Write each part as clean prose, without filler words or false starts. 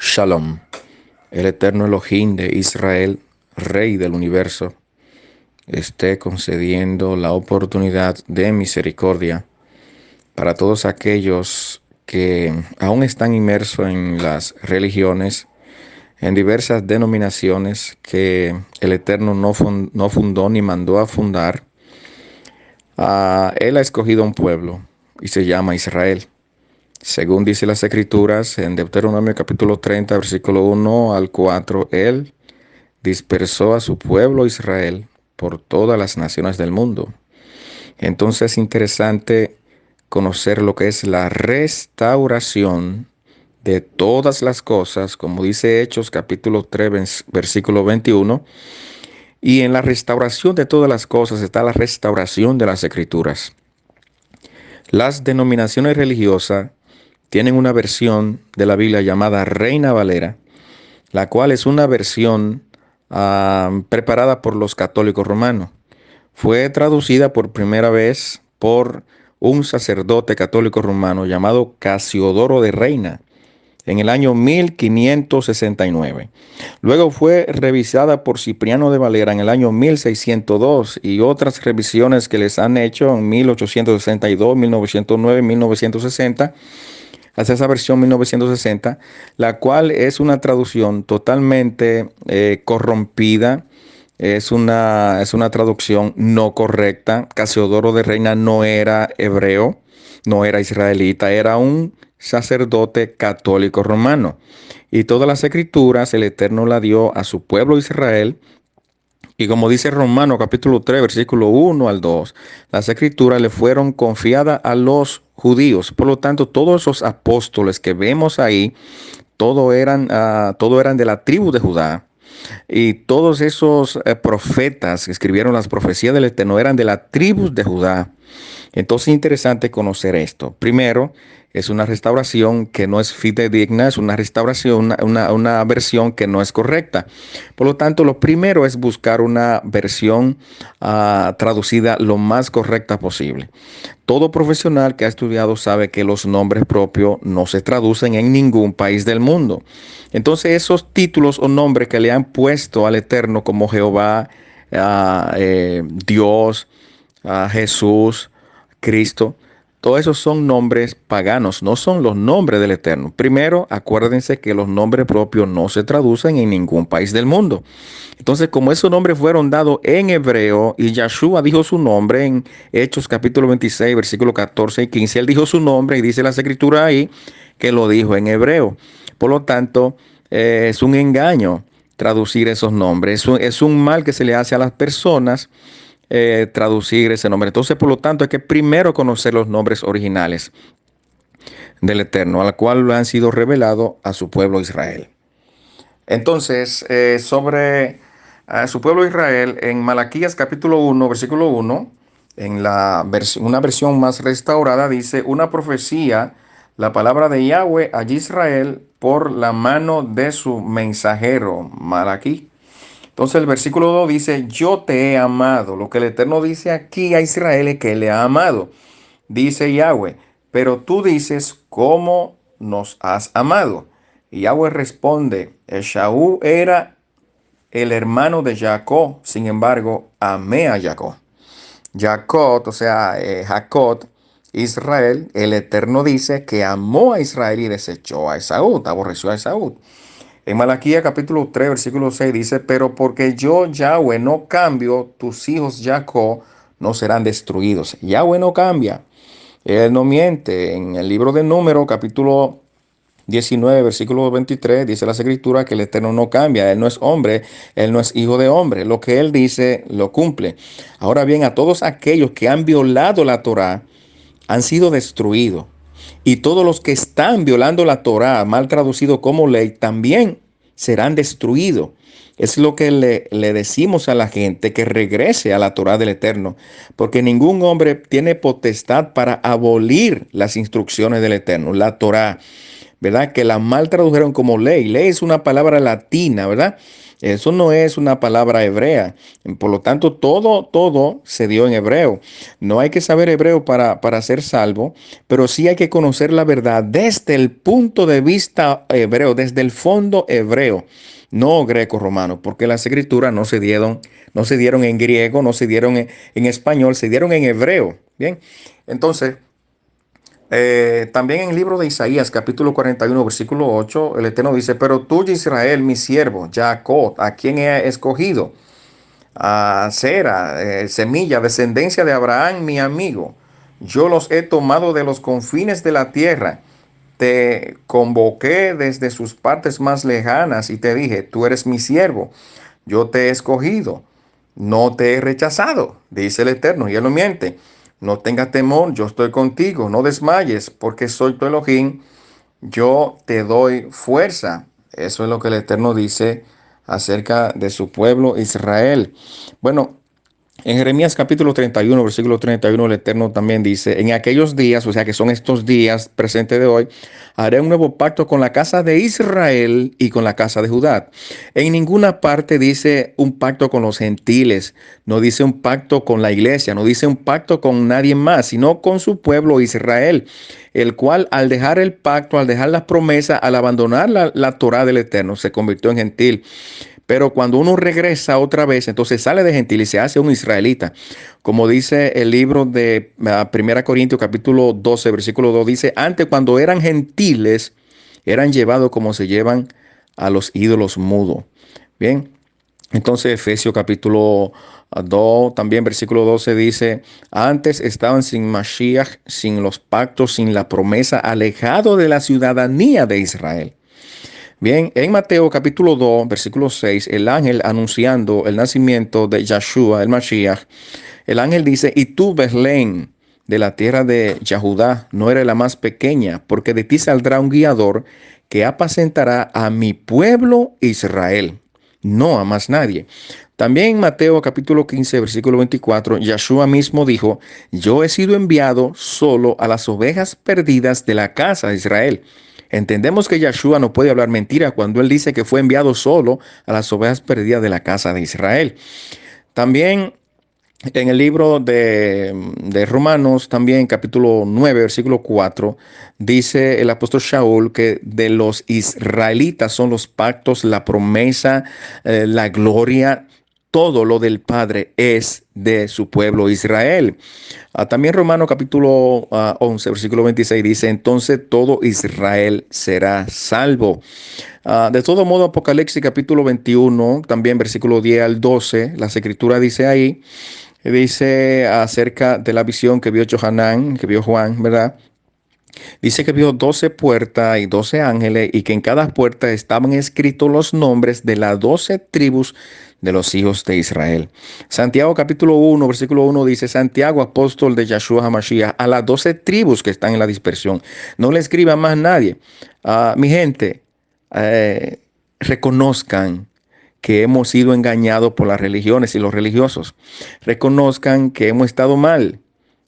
Shalom, el eterno Elohim de Israel, Rey del universo, esté concediendo la oportunidad de misericordia para todos aquellos que aún están inmersos en las religiones, en diversas denominaciones que el Eterno no fundó ni mandó a fundar. Él ha escogido un pueblo y se llama Israel. Según dice las Escrituras, en Deuteronomio capítulo 30, versículo 1 al 4, Él dispersó a su pueblo Israel por todas las naciones del mundo. Entonces es interesante conocer lo que es la restauración de todas las cosas, como dice Hechos capítulo 3, versículo 21. Y en la restauración de todas las cosas está la restauración de las Escrituras. Las denominaciones religiosas tienen una versión de la Biblia llamada Reina Valera, la cual es una versión preparada por los católicos romanos. Fue traducida por primera vez por un sacerdote católico romano llamado Casiodoro de Reina en el año 1569. Luego fue revisada por Cipriano de Valera en el año 1602 y otras revisiones que les han hecho en 1862, 1909, 1960, hasta esa versión 1960, la cual es una traducción totalmente corrompida. Es una traducción no correcta. Casiodoro de Reina no era hebreo, no era israelita, era un sacerdote católico romano. Y todas las escrituras el Eterno la dio a su pueblo Israel. Y como dice Romano capítulo 3, versículo 1 al 2, las escrituras le fueron confiadas a los judíos. Por lo tanto, todos esos apóstoles que vemos ahí, todo eran de la tribu de Judá. Y todos esos profetas que escribieron las profecías del Eterno eran de la tribu de Judá. Entonces es interesante conocer esto. Primero, es una restauración que no es fidedigna, es una restauración, una versión que no es correcta. Por lo tanto, lo primero es buscar una versión traducida lo más correcta posible. Todo profesional que ha estudiado sabe que los nombres propios no se traducen en ningún país del mundo. Entonces, esos títulos o nombres que le han puesto al Eterno como Jehová, Dios, Jesús, Cristo, todos esos son nombres paganos, no son los nombres del Eterno. Primero, acuérdense que los nombres propios no se traducen en ningún país del mundo. Entonces, como esos nombres fueron dados en hebreo y Yahshua dijo su nombre en Hechos capítulo 26, versículo 14 y 15, él dijo su nombre y dice las escrituras ahí que lo dijo en hebreo. Por lo tanto, es un engaño traducir esos nombres. Es un mal que se le hace a las personas traducir ese nombre. Entonces, por lo tanto, hay que primero conocer los nombres originales del Eterno, al cual han sido revelados a su pueblo Israel. Entonces, sobre su pueblo Israel, en Malaquías capítulo 1, versículo 1, en una versión más restaurada, dice una profecía, la palabra de Yahweh a Israel por la mano de su mensajero, Malaquí. Entonces el versículo 2 dice, yo te he amado. Lo que el Eterno dice aquí a Israel es que le ha amado. Dice Yahweh, pero tú dices, ¿cómo nos has amado? Y Yahweh responde, Esaú era el hermano de Jacob, sin embargo, amé a Jacob. Jacob, o sea, Jacob, Israel, el Eterno dice que amó a Israel y desechó a Esaú, aborreció a Esaú. En Malaquía capítulo 3, versículo 6 dice, pero porque yo, Yahweh, no cambio, tus hijos Jacob no serán destruidos. Yahweh no cambia, él no miente. En el libro de Números, capítulo 19, versículo 23, dice la escritura que el Eterno no cambia, él no es hombre, él no es hijo de hombre. Lo que él dice, lo cumple. Ahora bien, a todos aquellos que han violado la Torá, han sido destruidos. Y todos los que están violando la Torá, mal traducido como ley, también serán destruidos. Es lo que le decimos a la gente, que regrese a la Torá del Eterno, porque ningún hombre tiene potestad para abolir las instrucciones del Eterno, la Torá, ¿verdad? Que la mal tradujeron como ley. Ley es una palabra latina, ¿verdad? Eso no es una palabra hebrea. Por lo tanto, todo se dio en hebreo. No hay que saber hebreo para ser salvo, pero sí hay que conocer la verdad desde el punto de vista hebreo, desde el fondo hebreo, no greco-romano, porque las escrituras no se dieron en griego, no se dieron en español, se dieron en hebreo. Bien, entonces, también en el libro de Isaías, capítulo 41, versículo 8, el Eterno dice, pero tú, Israel, mi siervo, Jacob, a quien he escogido, a Sera, semilla, descendencia de Abraham, mi amigo. Yo los he tomado de los confines de la tierra. Te convoqué desde sus partes más lejanas y te dije, tú eres mi siervo. Yo te he escogido. No te he rechazado, dice el Eterno, y él no miente. No tengas temor, yo estoy contigo. No desmayes, porque soy tu Elohim. Yo te doy fuerza. Eso es lo que el Eterno dice acerca de su pueblo Israel. Bueno, en Jeremías capítulo 31, versículo 31, el Eterno también dice, en aquellos días, o sea que son estos días presentes de hoy, haré un nuevo pacto con la casa de Israel y con la casa de Judá. En ninguna parte dice un pacto con los gentiles, no dice un pacto con la iglesia, no dice un pacto con nadie más, sino con su pueblo Israel, el cual al dejar el pacto, al dejar las promesas, al abandonar la Torá del Eterno, se convirtió en gentil. Pero cuando uno regresa otra vez, entonces sale de gentil y se hace un israelita. Como dice el libro de 1 Corintios capítulo 12, versículo 2, dice, antes cuando eran gentiles, eran llevados como se llevan a los ídolos mudos. Bien, entonces Efesios capítulo 2, también versículo 12 dice, antes estaban sin Mashiach, sin los pactos, sin la promesa, alejado de la ciudadanía de Israel. Bien, en Mateo capítulo 2, versículo 6, el ángel anunciando el nacimiento de Yahshua, el Mashiach, el ángel dice, y tú, Belén, de la tierra de Yahudá, no eres la más pequeña, porque de ti saldrá un guiador que apacentará a mi pueblo Israel, no a más nadie. También en Mateo capítulo 15, versículo 24, Yahshua mismo dijo, yo he sido enviado solo a las ovejas perdidas de la casa de Israel. Entendemos que Yahshua no puede hablar mentira cuando él dice que fue enviado solo a las ovejas perdidas de la casa de Israel. También en el libro de Romanos, también capítulo 9, versículo 4, dice el apóstol Shaul que de los israelitas son los pactos, la promesa, la gloria, todo lo del Padre es de su pueblo Israel. También Romanos capítulo 11, versículo 26 dice, entonces todo Israel será salvo. De todo modo, Apocalipsis capítulo 21, también versículo 10 al 12, las escrituras dice ahí, dice acerca de la visión que vio Johanán, que vio Juan, ¿verdad? Dice que vio 12 puertas y 12 ángeles y que en cada puerta estaban escritos los nombres de las 12 tribus de los hijos de Israel. Santiago capítulo 1, versículo 1 dice, Santiago, apóstol de Yahshua HaMashiach, a las 12 tribus que están en la dispersión. No le escriba más nadie. Mi gente, eh, reconozcan que hemos sido engañados por las religiones y los religiosos. Reconozcan que hemos estado mal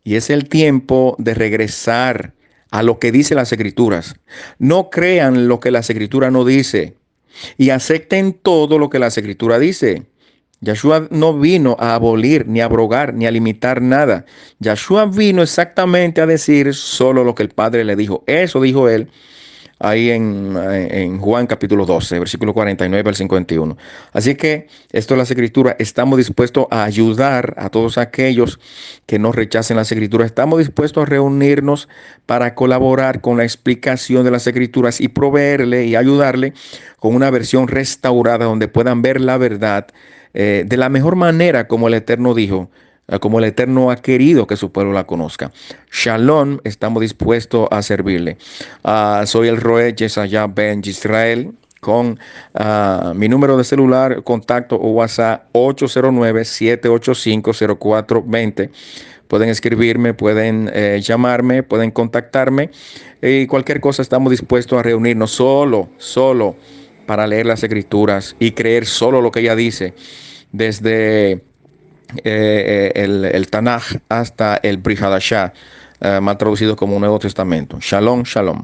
y es el tiempo de regresar a lo que dice las escrituras. No crean lo que las escrituras no dice y acepten todo lo que la escritura dice. Yahshua no vino a abolir, ni a abrogar, ni a limitar nada. Yahshua vino exactamente a decir solo lo que el Padre le dijo. Eso dijo él ahí en Juan capítulo 12, versículo 49 al 51. Así que esto es las escrituras. Estamos dispuestos a ayudar a todos aquellos que nos rechacen las escrituras. Estamos dispuestos a reunirnos para colaborar con la explicación de las escrituras y proveerle y ayudarle con una versión restaurada donde puedan ver la verdad de la mejor manera como el Eterno dijo, como el Eterno ha querido que su pueblo la conozca. Shalom, estamos dispuestos a servirle. Soy el Roe Yesaya Ben Israel con mi número de celular, contacto o WhatsApp 809-785-0420. Pueden escribirme, pueden llamarme, pueden contactarme y cualquier cosa estamos dispuestos a reunirnos solo para leer las escrituras y creer solo lo que ella dice desde el Tanaj hasta el Brit Hadashah, mal traducido como un Nuevo Testamento. Shalom, shalom.